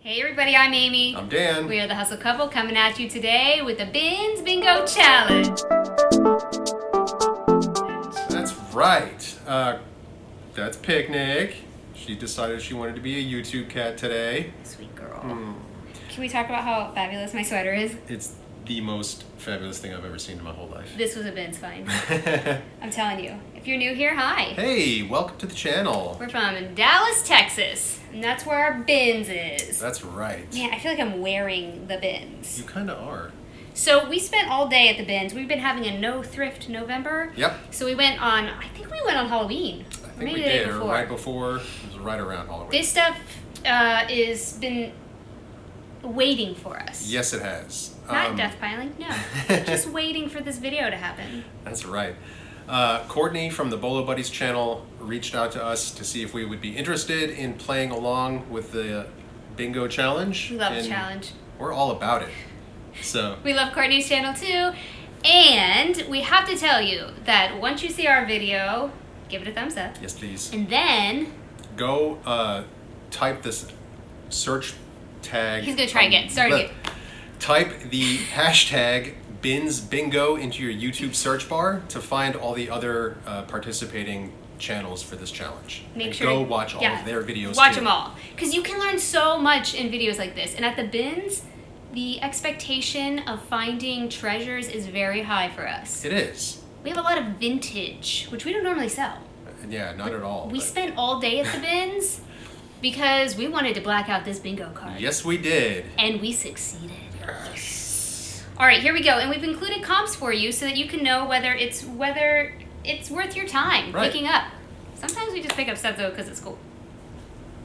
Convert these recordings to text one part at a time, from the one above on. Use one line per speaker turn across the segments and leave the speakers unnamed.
Hey everybody, I'm Amy.
I'm Dan.
We are the Hustle Couple coming at you today with the Bins Bingo Challenge.
That's right. That's Picnic. She decided she wanted to be a YouTube cat today.
Sweet girl. Can we talk about how fabulous my sweater is?
It's the most fabulous thing I've ever seen in my whole life.
This was a Bins find. I'm telling you. If you're new here, hi.
Hey, welcome to the channel.
We're from Dallas, Texas. And that's where our Bins is.
That's right.
Man, I feel like I'm wearing the Bins.
You kind of are.
So we spent all day at the Bins. We've been having a no thrift November.
Yep.
So we went on, I think we went on Halloween.
I think we did, or right before. It was right around Halloween.
This stuff is been waiting for us.
Yes, it has.
Not death piling, no. Just waiting for this video to happen.
That's right. Courtney from the BOLO Buddies channel reached out to us to see if we would be interested in playing along with the bingo challenge.
We love the challenge.
We're all about it. So
we love Courtney's channel too. And we have to tell you that once you see our video, give it a thumbs up.
Yes, please.
And then
go type this search tag.
He's gonna try again. Start again.
Type the hashtag Bins Bingo into your YouTube search bar to find all the other participating channels for this challenge.
Make
and
sure
go watch all of their videos.
Watch them all, because you can learn so much in videos like this. And at the Bins, the expectation of finding treasures is very high for us.
It is.
We have a lot of vintage, which we don't normally sell.
Yeah, not at all.
We spent all day at the Bins because we wanted to black out this bingo card.
Yes, we did.
And we succeeded. All right, here we go. And we've included comps for you so that you can know whether it's worth your time picking up. Sometimes we just pick up stuff though because it's cool.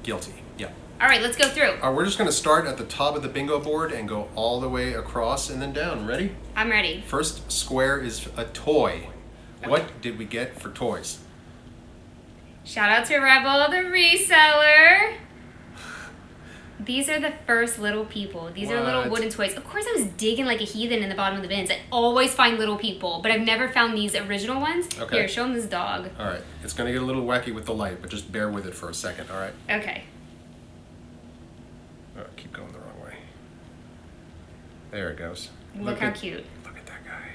Guilty. Yeah.
All right, let's go through.
We're just going to start at the top of the bingo board and go all the way across and then down. Ready?
I'm ready.
First square is a toy. Okay. What did we get for toys?
Shout out to Rebel, the reseller. These are the first little people. These are little wooden toys. Of course, I was digging like a heathen in the bottom of the Bins. I always find little people, but I've never found these original ones. Okay. Here, show them this dog.
All right. It's going to get a little wacky with the light, but just bear with it for a second, all right?
Okay.
Oh, keep going the wrong way. There it goes.
Look how cute.
Look at that guy.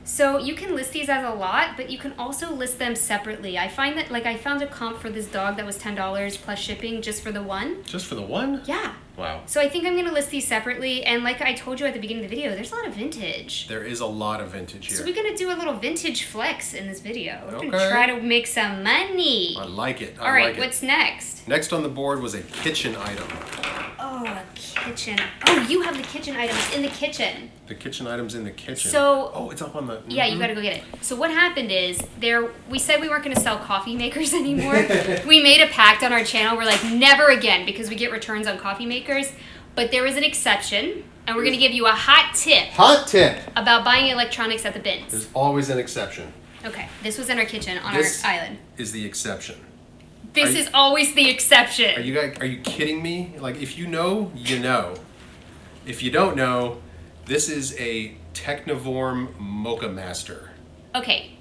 So you can list these as a lot, but you can also list them separately. I find that, I found a comp for this dog that was $10 plus shipping just for the one.
Just for the one?
Yeah.
Wow.
So I think I'm going to list these separately, and like I told you at the beginning of the video, there's a lot of vintage.
There is a lot of vintage here.
So we're going to do a little vintage flex in this video. We're going to try to make some money.
I like it.
All right, what's next?
Next on the board was a kitchen item.
Oh, a kitchen. Oh, you have the kitchen items in the kitchen.
The kitchen items in the kitchen.
So,
oh, it's up on the...
Yeah, you got to go get it. So what happened is, we said we weren't going to sell coffee makers anymore. We made a pact on our channel. We're like, never again, because we get returns on coffee makers. But there was an exception, and we're going to give you a hot tip.
Hot tip!
About buying electronics at the Bins.
There's always an exception.
Okay, this was in our kitchen on our island.
This is the exception.
This is always the exception.
Are you kidding me? Like, if you know, you know. If you don't know, this is a Technivorm Mocha Master.
Okay,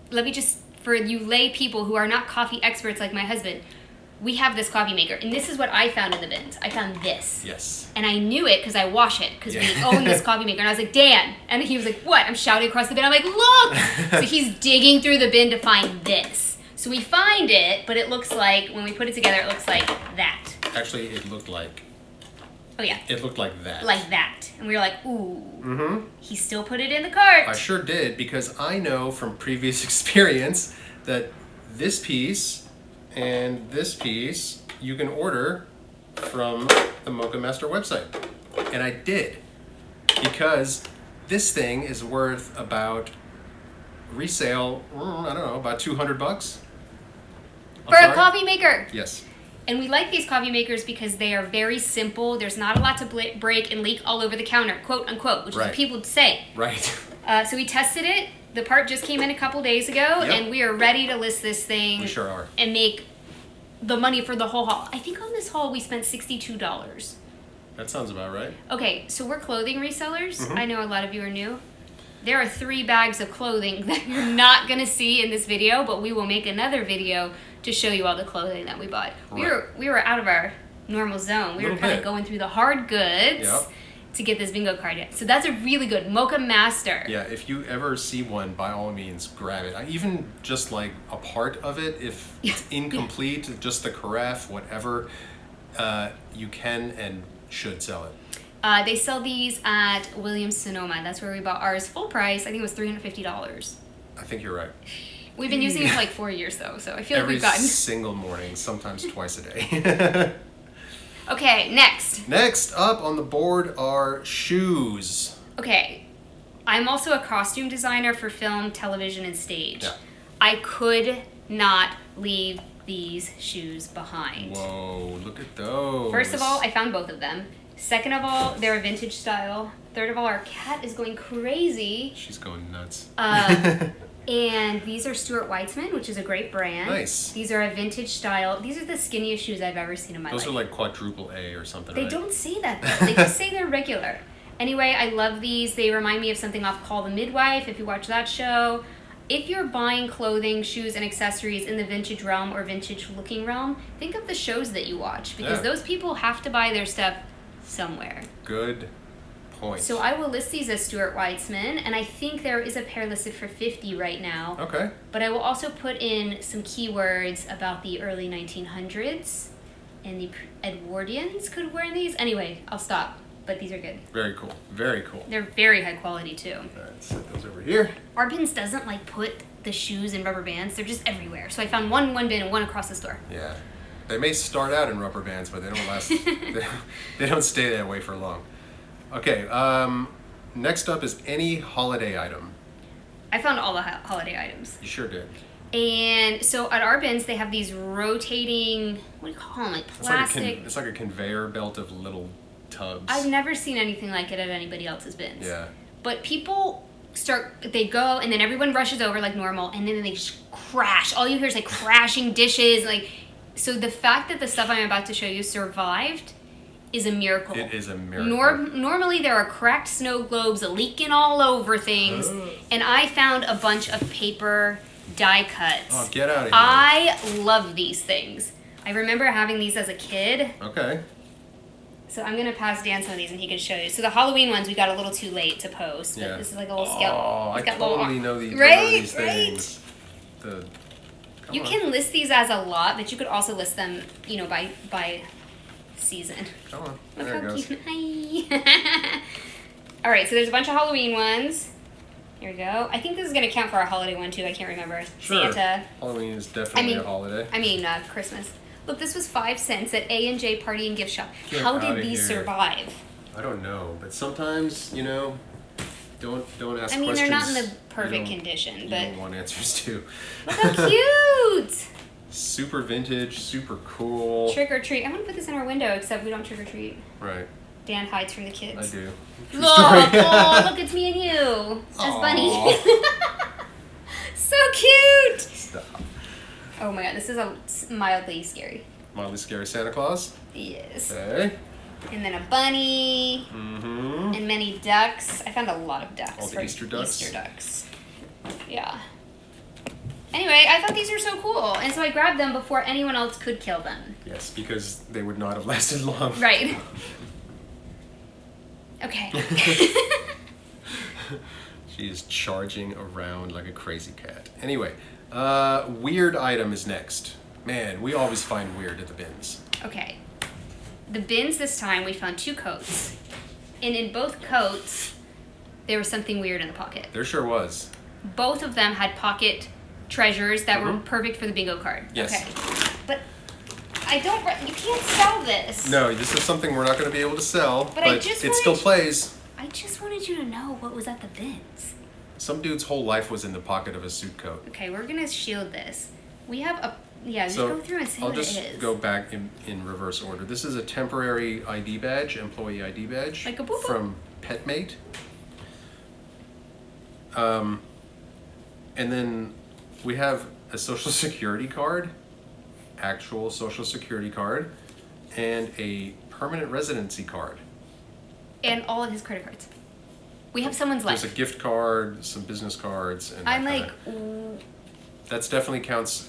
let me just, for you lay people who are not coffee experts like my husband, we have this coffee maker, and this is what I found in the Bins. I found this.
Yes.
And I knew it because I wash it, because we own this coffee maker. And I was like, Dan. And he was like, what? I'm shouting across the bin. I'm like, look! So he's digging through the bin to find this. So we find it, but it looks like, when we put it together, it looks like that.
Actually, it looked like...
Oh, yeah.
It looked like that.
Like that. And we were like, ooh. Mm-hmm. He still put it in the cart.
I sure did, because I know from previous experience that this piece and this piece you can order from the Mocha Master website. And I did, because this thing is worth about resale, I don't know, about $200.
For a coffee maker.
Yes.
And we like these coffee makers because they are very simple. There's not a lot to break and leak all over the counter, quote unquote, which is what people say.
Right.
So we tested it. The part just came in a couple days ago, and we are ready to list this thing.
We sure are.
And make the money for the whole haul. I think on this haul we spent $62.
That sounds about right.
Okay, so we're clothing resellers. I know a lot of you are new. There are 3 bags of clothing that you're not going to see in this video, but we will make another video to show you all the clothing that we bought.
Right.
We were out of our normal zone. We were
Little
kind of
bit.
going through the hard goods
Yep.
to get this bingo card in. So that's a really good Mocha Master.
Yeah, if you ever see one, by all means, grab it. Even just like a part of it, if it's incomplete, just the carafe, whatever, you can and should sell it.
They sell these at Williams-Sonoma. That's where we bought ours full price. I think it was $350.
I think you're right.
We've been using it for like 4 years though, so I feel like
Every
we've gotten...
single morning, sometimes twice a day.
Okay, next.
Next up on the board are shoes.
Okay, I'm also a costume designer for film, television, and stage.
Yeah.
I could not leave these shoes behind.
Whoa, look at those.
First of all, I found both of them. Second of all, they're a vintage style. Third of all, our cat is going crazy.
She's going nuts.
And these are Stuart Weitzman, which is a great brand.
Nice.
These are a vintage style. These are the skinniest shoes I've ever seen in my life.
Those are like quadruple A or something,
They
right?
don't say that though. They just say they're regular. Anyway, I love these. They remind me of something off Call the Midwife, if you watch that show. If you're buying clothing, shoes, and accessories in the vintage realm or vintage looking realm, think of the shows that you watch because
Yeah.
those people have to buy their stuff somewhere.
Good point.
So I will list these as Stuart Weitzman, and I think there is a pair listed for $50 right now.
Okay.
But I will also put in some keywords about the early 1900s, and the Edwardians could wear these. Anyway, I'll stop, but these are good.
Very cool. Very cool.
They're very high quality too.
All right, set those over here.
Our bins doesn't like put the shoes in rubber bands. They're just everywhere. So I found one in one bin and one across the store.
Yeah. They may start out in rubber bands, but they don't last. they don't stay that way for long. Okay. Next up is any holiday item.
I found all the holiday items.
You sure did.
And so at our bins, they have these rotating, what do you call them, like plastic.
It's like a conveyor belt of little tubs.
I've never seen anything like it at anybody else's bins.
Yeah.
But people they go, and then everyone rushes over like normal, and then they just crash. All you hear is like crashing dishes. So the fact that the stuff I'm about to show you survived is a miracle.
It is a miracle.
Normally there are cracked snow globes leaking all over things, and I found a bunch of paper die cuts.
Oh, get out of here.
I love these things. I remember having these as a kid.
Okay.
So I'm gonna pass Dan some of these and he can show you. So the Halloween ones we got a little too late to post, but
Yeah.
this is like a little skeleton.
Oh, I totally know these,
Right,
these things. Come
You
on.
can list these as a lot, but you could also list them, by season.
Come on.
Look
There it
how
goes.
cute. Hi. All right, so there's a bunch of Halloween ones. Here we go. I think this is gonna count for our holiday one too. I can't remember.
Sure.
Santa.
Halloween is definitely a holiday.
Christmas. Look, this was 5 cents at A&J Party and Gift Shop.
Get
How
outta
did these
here.
survive?
I don't know, but sometimes, don't ask
I mean,
questions.
they're not in the
you
perfect
don't-
condition,
You
but
don't want answers to.
look how cute!
Super vintage, super cool.
Trick or treat. I'm gonna put this in our window, except we don't trick or treat.
Right.
Dan hides from the
I
kids.
do. True
Look!
story.
Oh, look, it's me and you as
Aw.
Bunny. So cute!
Stop.
Oh my god, this is mildly scary.
Mildly scary Santa Claus.
Yes.
Okay.
And then a bunny
Mm-hmm.
and many ducks. I found a lot of ducks.
All the
for
Easter ducks?
Easter ducks. Yeah. Anyway, I thought these were so cool, and so I grabbed them before anyone else could kill them.
Yes, because they would not have lasted long.
Right. Okay.
She is charging around like a crazy cat. Anyway, weird item is next. Man, we always find weird at the bins.
Okay. The bins this time, we found 2 coats. And in both coats, there was something weird in the pocket.
There sure was.
Both of them had pocket treasures that were
Mhm.
perfect for the bingo card.
Yes.
Okay. But you can't sell this.
No, this is something we're not going to be able to sell, but
I
it
just
still
wanted-
plays.
I just wanted you to know what was at the bins.
Some dude's whole life was in the pocket of a suit coat.
Okay, we're gonna shield this. We have just
So
go through and say
I'll
what
just
it is.
go back in reverse order. This is a temporary ID badge, employee ID badge,
Like a boop boop.
from Petmate. And then we have a social security card, actual social security card, and a permanent residency card.
And all of his credit cards. We have someone's life.
There's a gift card, some business cards, and
I'm
that
like,
kinda- that's definitely counts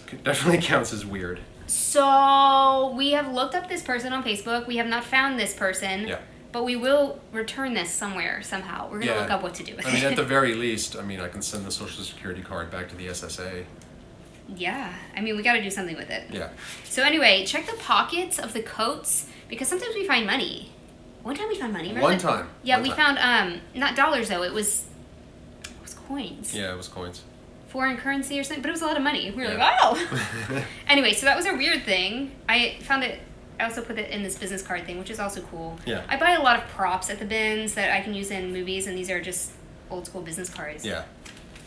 as weird.
So we have looked up this person on Facebook. We have not found this person.
Yeah.
But we will return this somewhere, somehow. We're going to look up what to do with it.
I mean, at the very least, I can send the Social Security card back to the SSA.
Yeah. I mean, we got to do something with it.
Yeah.
So anyway, check the pockets of the coats, because sometimes we find money. One time we found money, remember?
One time.
Yeah, we found, not dollars though, it was coins.
Yeah, it was coins.
Foreign currency or something, but it was a lot of money. We were
Yeah.
like, oh! Anyway, so that was a weird thing. I found it, I also put it in this business card thing, which is also cool.
Yeah.
I buy a lot of props at the bins that I can use in movies, and these are just old school business cards.
Yeah.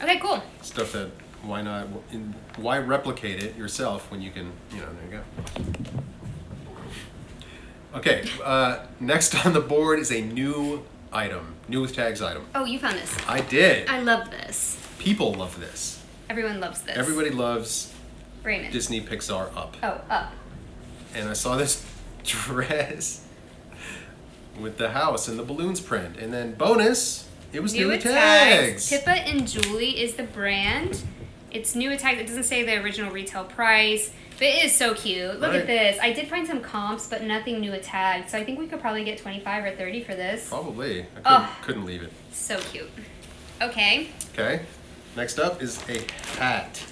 Okay, cool.
Stuff that, why replicate it yourself when you can, there you go. Okay, next on the board is a new item, new with tags item.
Oh, you found this.
I did.
I love this.
People love this.
Everyone loves this.
Everybody loves
Raymond.
Disney Pixar Up.
Oh, up.
And I saw this dress with the house and the balloons print. And then bonus, it was new with tags.
Pippa and Julie is the brand. It's new with tags. It doesn't say the original retail price, but it is so cute. Look at this. I did find some comps, but nothing new with tags. So I think we could probably get 25 or 30 for this.
Probably. Couldn't leave it.
So cute. Okay.
Okay. Next up is a hat.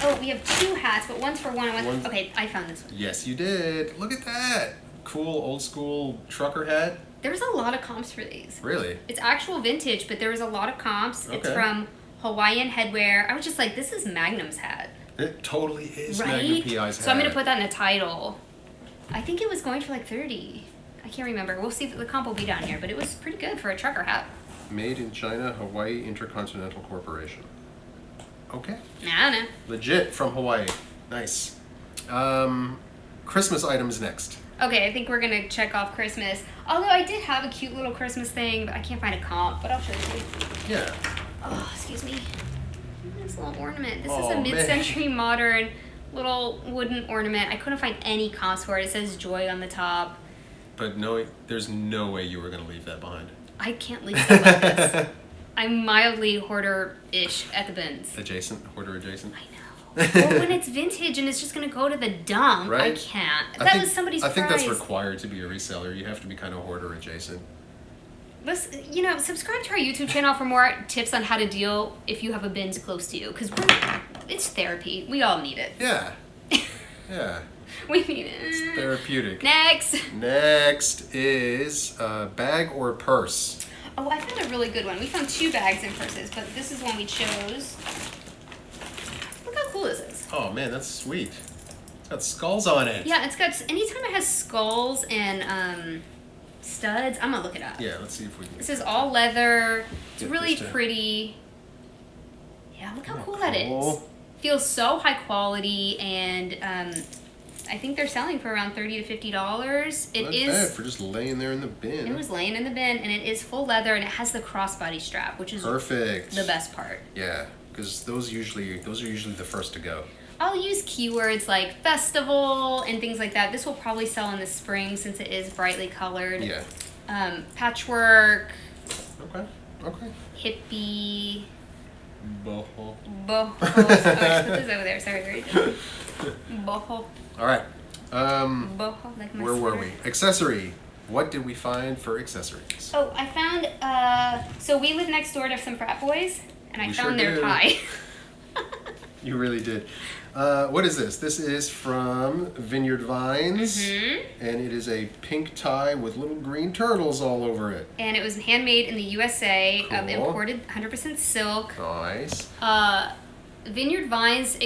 Oh, we have two hats, but one's for one and one's... Okay, I found this one.
Yes, you did. Look at that. Cool old school trucker hat.
There's a lot of comps for these.
Really?
It's actual vintage, but there was a lot of comps.
Okay.
It's from Hawaiian Headwear. I was just like, this is Magnum's hat.
It totally is
Right?
Magnum PI's hat.
So I'm going to put that in the title. I think it was going for like 30. I can't remember. We'll see. The comp will be down here, but it was pretty good for a trucker hat.
Made in China, Hawaii Intercontinental Corporation. Okay.
I don't know.
Legit from Hawaii. Nice. Christmas items next.
Okay, I think we're going to check off Christmas. Although I did have a cute little Christmas thing, but I can't find a comp, but I'll show you.
Yeah.
Oh, excuse me. This little ornament. This is
Oh,
a
man.
mid-century modern little wooden ornament. I couldn't find any comps for it. It says joy on the top.
But no, there's no way you were going to leave that behind.
I can't leave stuff like this. I'm mildly hoarder-ish at the bins.
Adjacent, hoarder adjacent.
I know. Well, when it's vintage and it's just going to go to the dump,
Right?
I can't. That was somebody's prize.
I think that's required to be a reseller. You have to be kind of hoarder adjacent.
Let's, subscribe to our YouTube channel for more tips on how to deal if you have a bins close to you. Because it's therapy. We all need it.
Yeah. Yeah.
We need it.
It's therapeutic.
Next.
Next is bag or purse.
Oh, I found a really good one. We found two bags and purses, but this is one we chose. Look how cool this is.
Oh man, that's sweet. It's got skulls on it.
Yeah, it's got, anytime it has skulls and studs, I'm gonna look it up.
Yeah, let's see if we can.
This is all leather. It's
Get
really
this to-
pretty. Yeah, look how
Oh,
cool that is.
cool.
Feels so high quality, and I think they're selling for around $30 to $50. It
Not
is.
bad for just laying there in the bin.
It was laying in the bin, and it is full leather, and it has the crossbody strap, which is
Perfect.
the best part.
Yeah, because those are usually the first to go.
I'll use keywords like festival and things like that. This will probably sell in the spring since it is brightly colored.
Yeah.
Patchwork,
Okay. Okay.
hippie,
Boho.
boho. Oh, I just put this over there. Sorry, where is it? Boho.
All right.
Boho, like my
Where were
sweater.
we? Accessory. What did we find for accessories?
Oh, I found, so we live next door to some frat boys, and I
We
found
sure
their
do.
tie.
You really did. What is this? This is from Vineyard Vines, and it is a pink tie with little green turtles all over it.
And it was handmade in the USA,
Cool.
imported 100% silk.
Nice.
Vineyard Vines,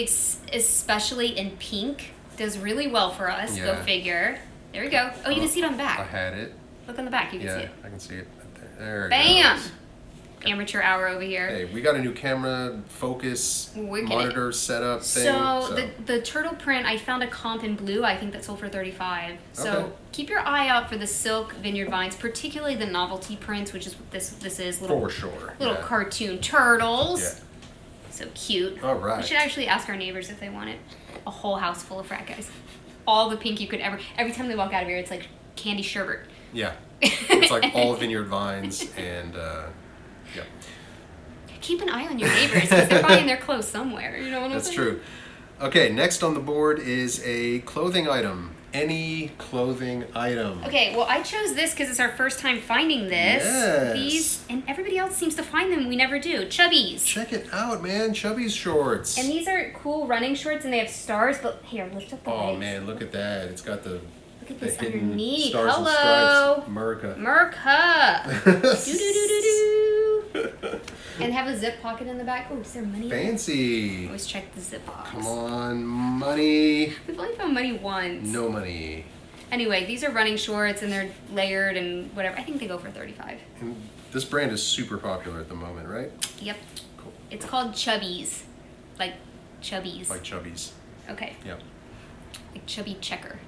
especially in pink, does really well for us. Go
Yeah.
figure. There we go. Oh, you can see it on the
I
back.
had it.
Look on the back. You can see
Yeah,
it.
I can see it. There it
Bam!
goes.
Amateur hour over here.
Hey, we got a new camera focus
Wicked.
monitor setup thing.
So the turtle print, I found a comp in blue. I think that sold for $35. So
Okay.
keep your eye out for the silk Vineyard Vines, particularly the novelty prints, which is what this is. Little,
for sure.
Little
yeah.
cartoon turtles.
Yeah.
So cute.
All right.
We should actually ask our neighbors if they want it. A whole house full of frat guys. All the pink you could ever. Every time they walk out of here, it's like candy sherbet.
Yeah. It's like all Vineyard Vines and
Keep an eye on your neighbors because they're buying their clothes somewhere. You know what I'm
that's
saying?
true. Okay, next on the board is a clothing item. Any clothing item.
Okay, well, I chose this because it's our first time finding this.
Yes.
These, and everybody else seems to find them. We never do. Chubbies.
Check it out, man. Chubbies shorts.
And these are cool running shorts, and they have stars. But here, lift up the legs.
Oh man, look at that! It's got the
Look at this
hidden
underneath.
stars and
Hello.
stripes. America.
Merca. Do do do do do. And have a zip pocket in the back. Oh, is there money?
Fancy.
Always check the zip box.
Come on, money.
We've only found money once.
No money.
Anyway, these are running shorts, and they're layered and whatever. I think they go for $35.
And this brand is super popular at the moment, right?
Yep.
Cool.
It's called Chubbies. Like Chubbies.
Like Chubbies.
Okay.
Yep.
Like chubby checker.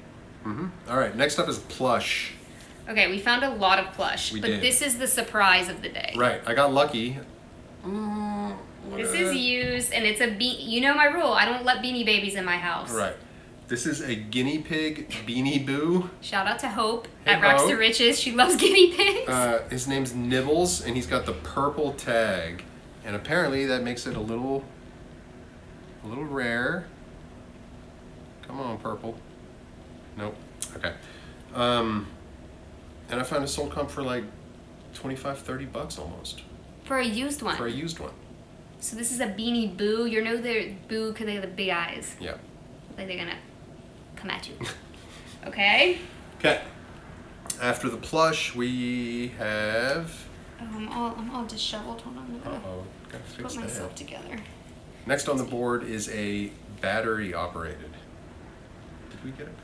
All right, next up is plush.
Okay, we found a lot of plush, but
did.
this is the surprise of the day.
Right, I got lucky.
This is used, and it's a you know my rule. I don't let Beanie Babies in my house.
Right. This is a guinea pig Beanie Boo.
Shout out to Hope
Hey,
at Rocks to
Hope.
Riches. She loves guinea pigs.
His name's Nibbles, and he's got the purple tag, and apparently that makes it a little rare. Come on, purple. Nope. Okay. And I found a sold comp for like $25-$30 almost
For a used one.
for a used one.
So this is a Beanie Boo. You know they're Boo because they have the big eyes.
Yeah.
Like they're gonna come at you. Okay?
Okay. After the plush, we have.
Oh, I'm all disheveled. Hold on. I'm gonna
Gotta fix
put
that.
myself together.
Next on the board is a battery operated. Did we get it?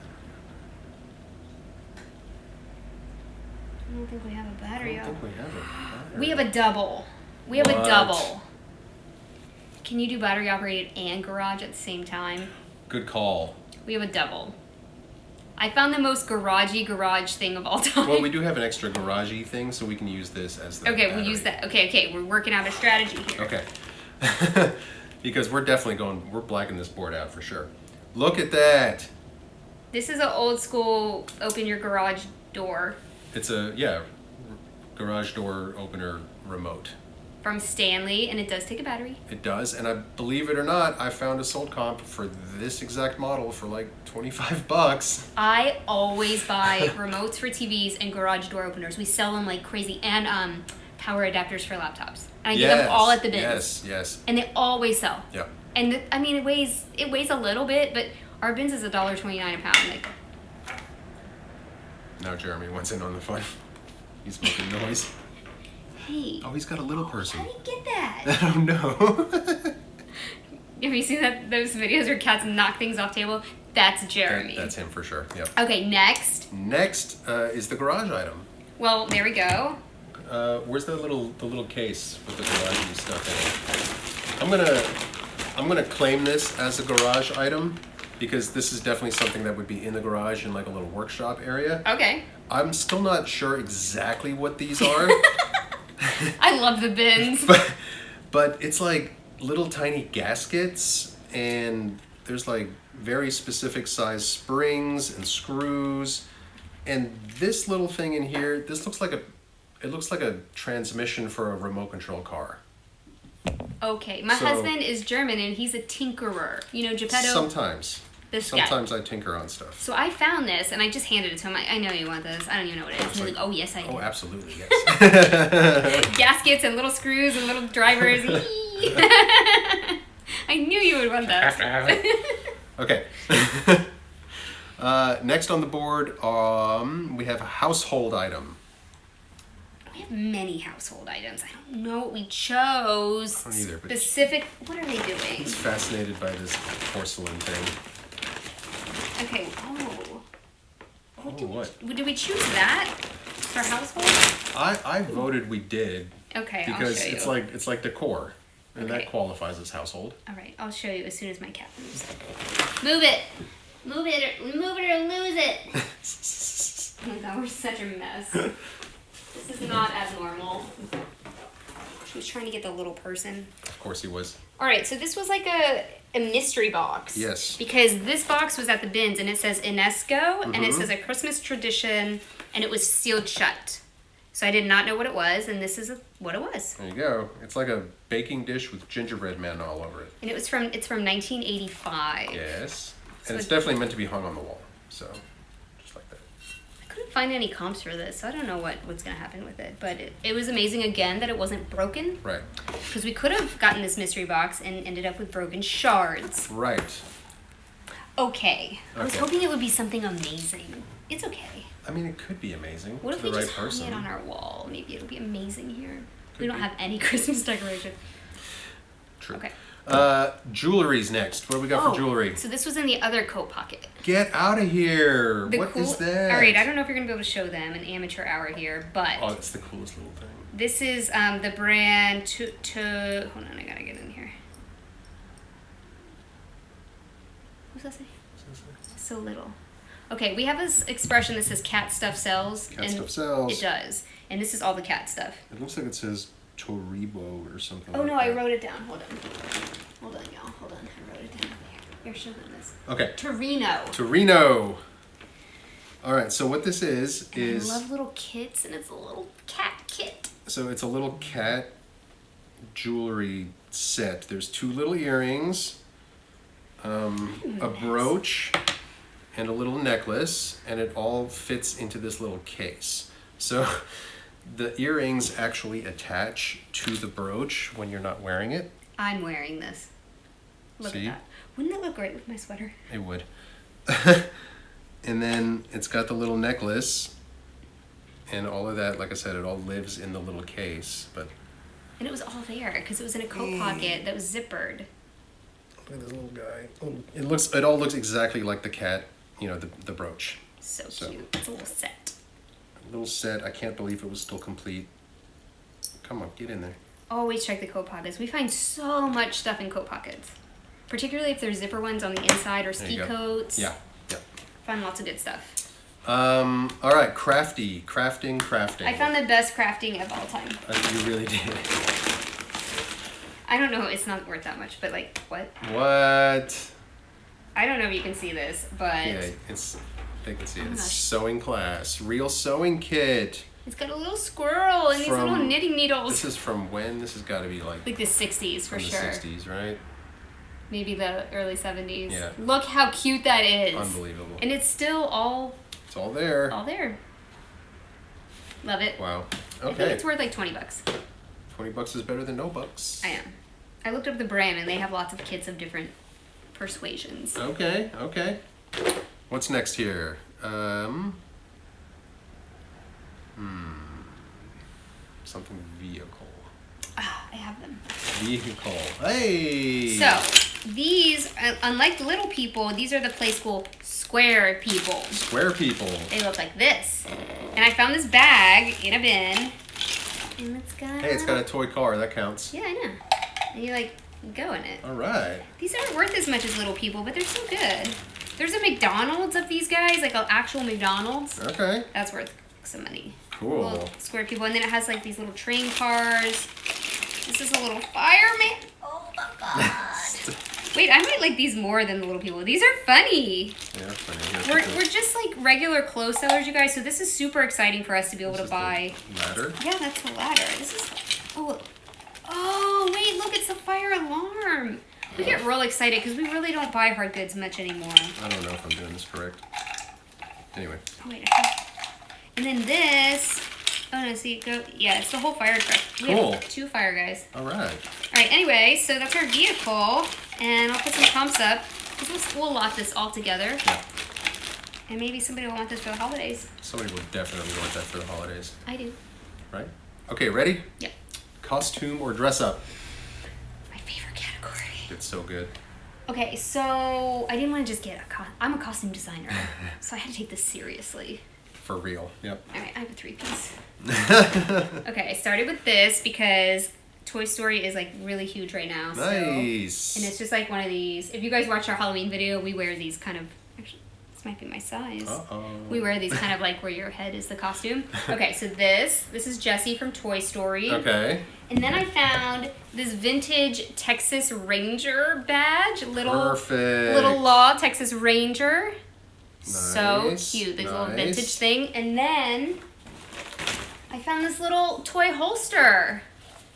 I don't think we have a
I
battery.
don't think we have it.
We have a double. We have a
What?
double. Can you do battery operated and garage at the same time?
Good call.
We have a double. I found the most garagey garage thing of all time.
Well, we do have an extra garagey thing, so we can use this as the
Okay,
battery.
we'll use that. Okay, we're working out a strategy here.
Okay. Because we're definitely we're blacking this board out for sure. Look at that.
This is an old school open your garage door
It's a, garage door opener remote.
from Stanley, and it does take a battery.
It does, and I believe it or not, I found a sold comp for this exact model for like $25.
I always buy remotes for TVs and garage door openers. We sell them like crazy, and power adapters for laptops. And I get them all at the bins.
Yes.
And they always sell.
Yeah.
And I mean, it weighs a little bit, but our bins is $1.29 a pound. Like,
Now Jeremy wants in on the fun. He's making noise.
hey,
Oh, he's got a little
how
person.
do you get that?
I don't know.
Have you seen those videos where cats knock things off table? That's Jeremy.
That's him for sure. Yep.
Okay, next.
Next is the garage item.
Well, there we go.
Where's the little case with the garage stuff in it? I'm gonna claim this as a garage item because this is definitely something that would be in the garage in like a little workshop area.
Okay.
I'm still not sure exactly what these are.
I love the bins.
But it's like little tiny gaskets, and there's like very specific size springs and screws, and this little thing in here, this looks like a transmission for a remote control car.
Okay, my
So-
husband is German and he's a tinkerer. You know Geppetto?
Sometimes
This guy.
Sometimes I tinker on stuff.
So I found this and I just handed it to him. I know you want this. I don't even know what it is. He's like, oh yes, I do.
Oh, absolutely, yes.
Gaskets and little screws and little drivers. I knew you would want that.
Okay. Next on the board, we have a household item.
We have many household items. I don't know what we chose.
I don't either, but-
Specific. What are they doing?
He's fascinated by this porcelain thing.
Okay. Oh.
What?
Did we choose that for household?
I voted we did
Okay,
because
I'll show you.
it's like decor, and
Okay.
that qualifies as household.
All right, I'll show you as soon as my cat moves. Move it. Move it or lose it. Oh my god, we're such a mess. This is not abnormal. She was trying to get the little person.
Of course he was.
All right, so this was like a mystery box.
Yes.
Because this box was at the bins and it says UNESCO and
Mm-hmm.
it says a Christmas tradition and it was sealed shut. So I did not know what it was, and this is what it was.
There you go. It's like a baking dish with gingerbread men all over it.
And it's from 1985.
Yes.
So
And it's definitely meant to be hung on the wall. So, just like that.
I couldn't find any comps for this, so I don't know what's going to happen with it. But it was amazing, again, that it wasn't broken.
Right.
Because we could have gotten this mystery box and ended up with broken shards.
Right.
Okay. I was
Okay.
hoping it would be something amazing. It's okay.
I mean, it could be amazing.
What
to
if
the
we
right
just
person.
hung it on our wall? Maybe it'll be amazing here.
Could
We don't
be.
have any Christmas decoration.
True.
Okay.
Jewelry's next. What do we got for jewelry?
So this was in the other coat pocket.
Get out of here. What is that?
All right, I don't know if you're going to be able to show them an amateur hour here, but
Oh, it's the coolest little thing.
this is the brand hold on, I got to get in here. What's that say? So little. Okay, we have this expression that says cat stuff sells.
Cat stuff sells.
It does. And this is all the cat stuff.
It looks like it says Torino or something.
Oh
like
no,
that.
I wrote it down. Hold on, y'all. Hold on. I wrote it down. Here, show them this.
Okay.
Torino.
Torino. All right. So what this is
I love little kits, and it's a little cat kit.
So it's a little cat jewelry set. There's 2 little earrings, a brooch, and a little necklace, and it all fits into this little case. So the earrings actually attach to the brooch when you're not wearing it.
I'm wearing this. Look
See?
at that. Wouldn't that look great with my sweater?
It would. And then it's got the little necklace, and all of that, like I said, it all lives in the little case. But
And it was all there because it was in a coat pocket that was zippered.
look at this little guy. It all looks exactly like the cat, the brooch.
So cute. It's a little set.
Little set. I can't believe it was still complete. Come on, get in there.
Always check the coat pockets. We find so much stuff in coat pockets. Particularly if there's zipper ones on the inside or ski coats.
Yeah.
Find lots of good stuff.
All right, crafting.
I found the best crafting of all time.
You really did.
I don't know, it's not worth that much, but like, what?
What?
I don't know if you can see this, but
Yeah, they can see it.
Oh my
It's
gosh.
sewing class. Real sewing kit.
it's got a little squirrel and these little knitting needles.
This is from when? This has got to be like
Like the 60s for
from
sure.
the 60s, right?
Maybe the early 70s.
Yeah.
Look how cute that is.
Unbelievable.
And it's still all
there.
there. Love it.
Wow.
I think
Okay.
it's worth like $20.
$20 is better than no bucks.
I am. I looked up the brand and they have lots of kits of different persuasions.
Okay. What's next here? Something vehicle.
I have them.
Vehicle. Hey!
So, these, unlike little people, these are the Playskool square people.
Square people.
They look like this. And I found this bag in a bin. And it's got...
Hey, it's got a toy car. That counts.
Yeah, I know. And you, like, go in it.
All right.
These aren't worth as much as little people, but they're so good. There's a McDonald's of these guys, like an actual McDonald's.
Okay.
That's worth some money.
Cool.
Little square people. And then it has, like, these little train cars. This is a little fireman. Oh, my God. Wait, I might like these more than the little people. These are funny.
Yeah, funny.
We're just like regular clothes sellers, you guys, so this is super exciting for us to be able to buy.
Ladder?
Yeah, that's the ladder. This is... Oh, wait, look, it's the fire alarm. We get real excited because we really don't buy hard goods much anymore.
I don't know if I'm doing this correct. Anyway.
Oh, wait. And then this... Oh, no, see, yeah, it's the whole fire truck. We have 2 fire guys.
All right.
All right, anyway, so that's our vehicle. And I'll put some comps up. We'll lock this all together.
Yeah.
And maybe somebody will want this for the holidays.
Somebody will definitely want that for the holidays.
I do.
Right? Okay, ready?
Yep.
Costume or dress up?
My favorite category.
It's so good.
Okay, so I didn't want to just get I'm a costume designer, so I had to take this seriously.
For real. Yep.
All right, I have a 3-piece. Okay, I started with this because Toy Story is like really huge right now.
Nice.
So, and it's just like one of these. If you guys watch our Halloween video, we wear these kind of. Actually, this might be my size.
Uh-oh.
We wear these kind of like where your head is the costume. Okay, so this is Jessie from Toy Story.
Okay.
And then I found this vintage Texas Ranger badge.
Perfect.
Little Law Texas Ranger.
Nice,
So cute. This little vintage thing. And then I I found this little toy holster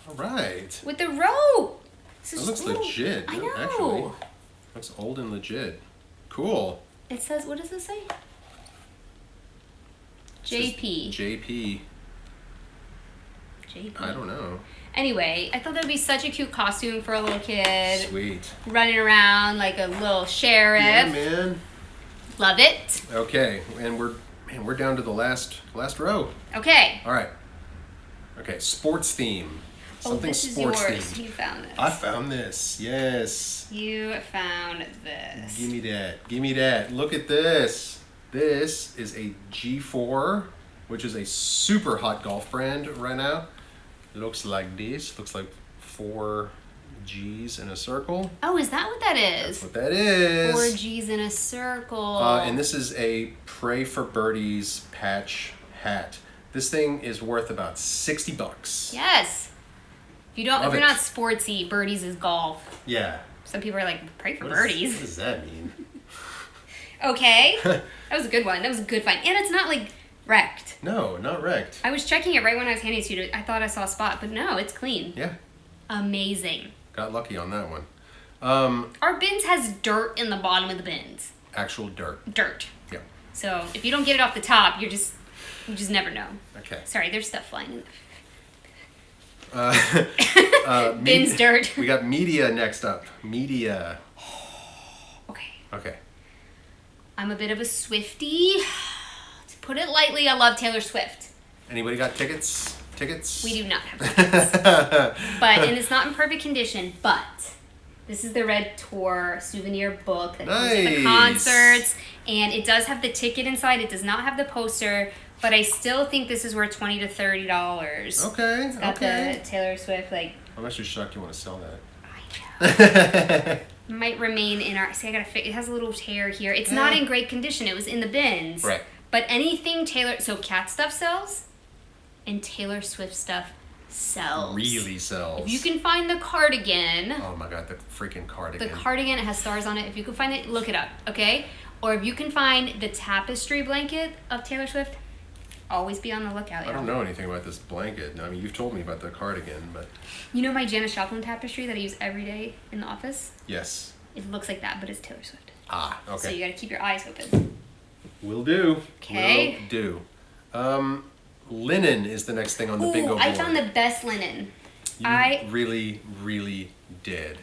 All right.
with the rope.
That looks legit.
I know.
Actually, looks old and legit. Cool.
It says, what does this say? JP.
JP.
JP.
I don't know.
Anyway, I thought that would be such a cute costume for a little kid.
Sweet.
Running around like a little sheriff.
Yeah, man.
Love it.
Okay, and we're down to the last row.
Okay.
All right. Okay, sports theme. Something
this is
sports
yours.
themed.
You found this.
I found this. Yes.
You found this.
Give me that. Give me that. Look at this. This is a G4, which is a super hot golf brand right now. Looks like this. Looks like 4 G's in a circle.
Oh, is that what that is?
That's what that is.
4 G's in a circle.
And this is a Pray for Birdies patch hat. This thing is worth about $60.
Yes. If you're not sportsy, birdies is golf.
Yeah.
Some people are like, pray for
What
birdies.
does that mean?
Okay. That was a good one. That was a good find. And it's not like wrecked.
No, not wrecked.
I was checking it right when I was handing it to you. I thought I saw a spot, but no, it's clean.
Yeah.
Amazing.
Got lucky on that one.
Our bins has dirt in the bottom of the bins.
Actual dirt.
Dirt.
Yeah.
So if you don't get it off the top, you just never know.
Okay.
Sorry, there's stuff flying in
Bins
dirt.
We got media next up. Media.
Okay.
Okay.
I'm a bit of a Swiftie. To put it lightly, I love Taylor Swift.
Anybody got tickets? Tickets?
We do not have tickets. And it's not in perfect condition, but this is the Red Tour souvenir book that comes with the concerts. And it does have the ticket inside. It does not have the poster, but I still think this is worth $20 to $30.
Okay.
It's got the Taylor Swift, like...
I'm actually shocked you want to sell that.
I know. Might remain in our... See, I gotta fix... It has a little tear here. It's not in great condition. It was in the bins.
Right.
But anything Taylor... So cat stuff sells, and Taylor Swift stuff sells.
Really sells.
If you can find the cardigan...
Oh my god, the freaking cardigan.
The cardigan, it has stars on it. If you can find it, look it up, okay? Or if you can find the tapestry blanket of Taylor Swift, always be on the lookout.
I don't know anything about this blanket. I mean, you've told me about the cardigan, but...
You know my Janis Joplin tapestry that I use every day in the office?
Yes.
It looks like that, but it's Taylor Swift.
Ah, okay.
So you gotta keep your eyes open.
Will do.
Okay.
Will do. Linen is the next thing on the bingo board.
I found the best linen.
You really, really did.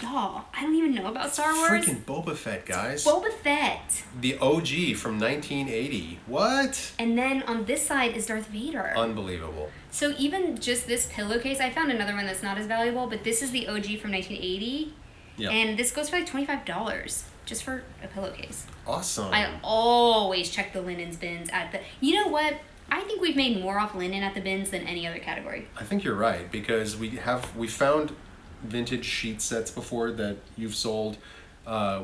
Oh, I don't even know about Star Wars.
Freaking Boba Fett, guys.
Boba Fett.
The OG from 1980. What?
And then on this side is Darth Vader.
Unbelievable.
So even just this pillowcase, I found another one that's not as valuable, but this is the OG from 1980.
Yeah.
And this goes for like $25 just for a pillowcase.
Awesome.
I always check the linens bins at the... You know what? I think we've made more off linen at the bins than any other category.
I think you're right, because we found vintage sheet sets before that you've sold.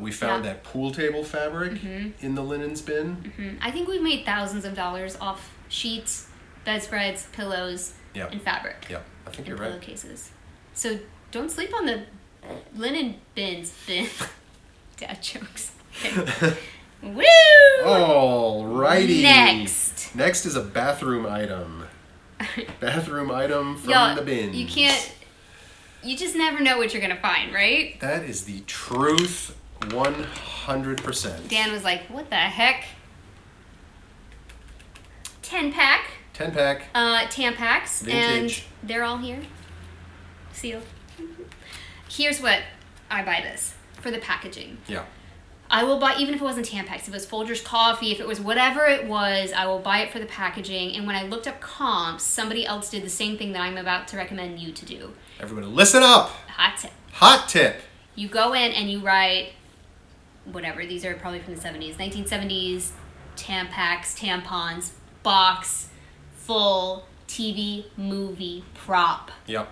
We found that pool table fabric in the linens bin.
I think we've made thousands of dollars off sheets, bedspreads, pillows, and fabric.
Yeah, I think
and
you're right.
Pillowcases. So don't sleep on the linen bins. Dad jokes. Okay. Woo!
Alrighty.
Next
is a bathroom item. Bathroom item from
Y'all,
the bins.
You just never know what you're gonna find, right?
That is the truth, 100%.
Dan was like, what the heck? 10-pack.
10-pack.
Tampaks.
Vintage.
And they're all here. Sealed. Here's what I buy this. For the packaging.
Yeah.
I will buy, even if it wasn't Tampax, if it was Folgers coffee, if it was whatever it was, I will buy it for the packaging. And when I looked up comps, somebody else did the same thing that I'm about to recommend you to do.
Everybody listen up.
Hot tip.
Hot tip.
You go in and you write, whatever, these are probably from the 70s, 1970s, Tampax, tampons, box, full, TV, movie, prop.
Yep.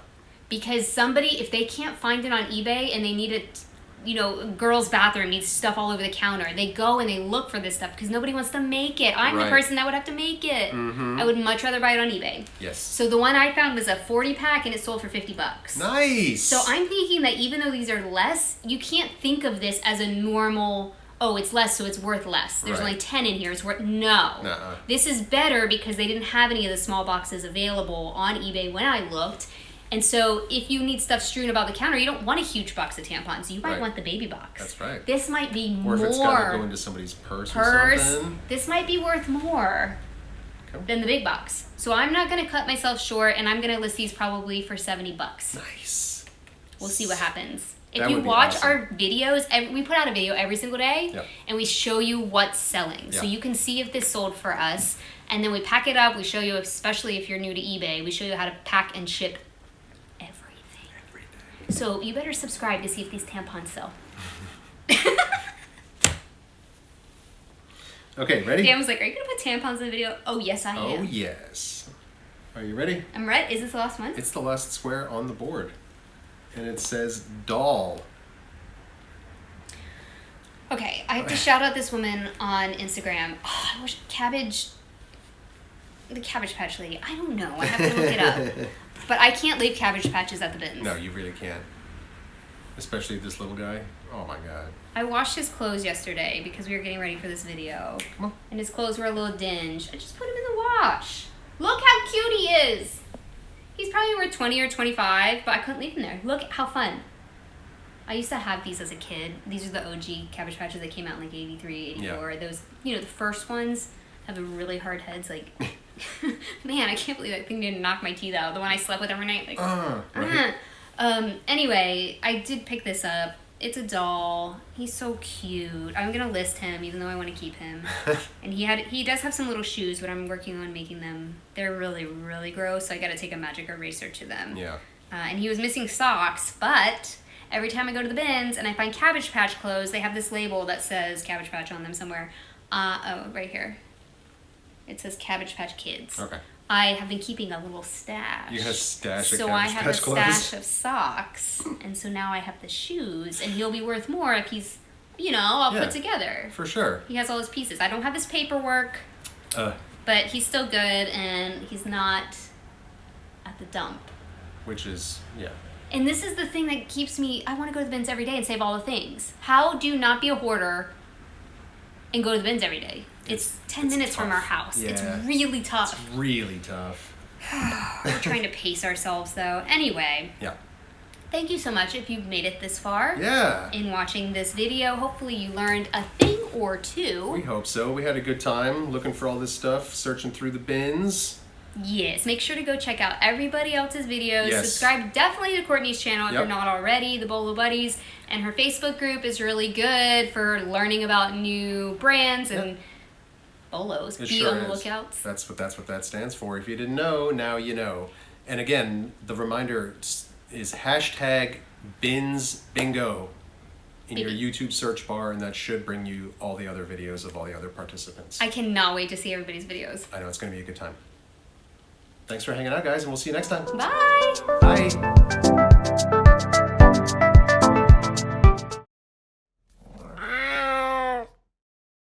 Because somebody, if they can't find it on eBay and they need it, you know, a girl's bathroom needs stuff all over the counter. They go and they look for this stuff because nobody wants to make it. I'm the person that would have to make it. I would much rather buy it on eBay.
Yes. So
the one I found was a 40-pack and it sold for $50.
Nice.
So I'm thinking that even though these are less, you can't think of this as a normal, oh, it's less, so it's worth less. There's
Right.
only 10 in here. It's worth... No.
Nuh-uh.
This is better because they didn't have any of the small boxes available on eBay when I looked. And so if you need stuff strewn about the counter, you don't want a huge box of tampons. You might
Right.
want the baby box.
That's right.
This might be
Or
more...
if it's got to go into somebody's purse or something.
This might be worth more than the big box. So I'm not going to cut myself short, and I'm going to list these probably for $70.
Nice.
We'll see what happens. If
That
you
would be
watch
awesome.
our videos, we put out a video every single day,
Yep.
and we show you what's selling. So
Yeah.
you can see if this sold for us, and then we pack it up. We show you, especially if you're new to eBay, we show you how to pack and ship everything. So you better subscribe to see if these tampons sell.
Okay, ready?
Dan was like, are you going to put tampons in the video? Oh, yes, I am.
Oh, yes. Are you ready?
I'm ready. Is this the last one?
It's the last square on the board. And it says doll.
Okay, I have to shout out this woman on Instagram. Oh, I wish the Cabbage Patch lady. I don't know. I have to look it up. But I can't leave Cabbage Patches at the bins.
No, you really can't. Especially this little guy. Oh my god.
I washed his clothes yesterday because we were getting ready for this video.
Come on.
And his clothes were a little dinged. I just put him in the wash. Look how cute he is. He's probably worth 20 or 25, but I couldn't leave him there. Look how fun. I used to have these as a kid. These are the OG Cabbage Patches that came out in like 83, 84.
Yeah.
Those, the first ones have the really hard heads. Like, man, I can't believe that thing didn't knock my teeth out. The one I slept with every night. Like,
right.
Anyway, I did pick this up. It's a doll. He's so cute. I'm gonna list him, even though I want to keep him. And he does have some little shoes, but I'm working on making them. They're really, really gross. So I got to take a magic eraser to them.
Yeah.
And he was missing socks, but every time I go to the bins and I find Cabbage Patch clothes, they have this label that says Cabbage Patch on them somewhere. Oh, right here. It says Cabbage Patch Kids.
Okay.
I have been keeping a little stash.
You have a stash of
So I
Cabbage
have
Patch
a
clothes.
stash of socks, and so now I have the shoes, and he'll be worth more if he's, all
Yeah.
put together.
For sure.
He has all his pieces. I don't have his paperwork, but he's still good, and he's not at the dump.
Which is, yeah.
And this is the thing that keeps me, I want to go to the bins every day and save all the things. How do you not be a hoarder and go to the bins every day? It's 10 minutes
tough.
from our house.
Yeah.
It's really tough.
It's really tough.
We're trying to pace ourselves, though. Anyway,
Yeah.
thank you so much if you've made it this far
Yeah.
in watching this video. Hopefully you learned a thing or two.
We hope so. We had a good time looking for all this stuff, searching through the bins.
Yes, make sure to go check out everybody else's videos.
Yes.
Subscribe definitely to Courtney's channel if
Yep.
you're not already, the BOLO Buddies. And her Facebook group is really good for learning about new brands and bolos.
It
Be
sure
on the
is.
lookouts.
That's what that stands for. If you didn't know, now you know. And again, the reminder is hashtag bins bingo in your
Baby.
YouTube search bar, and that should bring you all the other videos of all the other participants.
I cannot wait to see everybody's videos.
I know it's going to be a good time. Thanks for hanging out, guys, and we'll see you next time.
Bye!
Bye.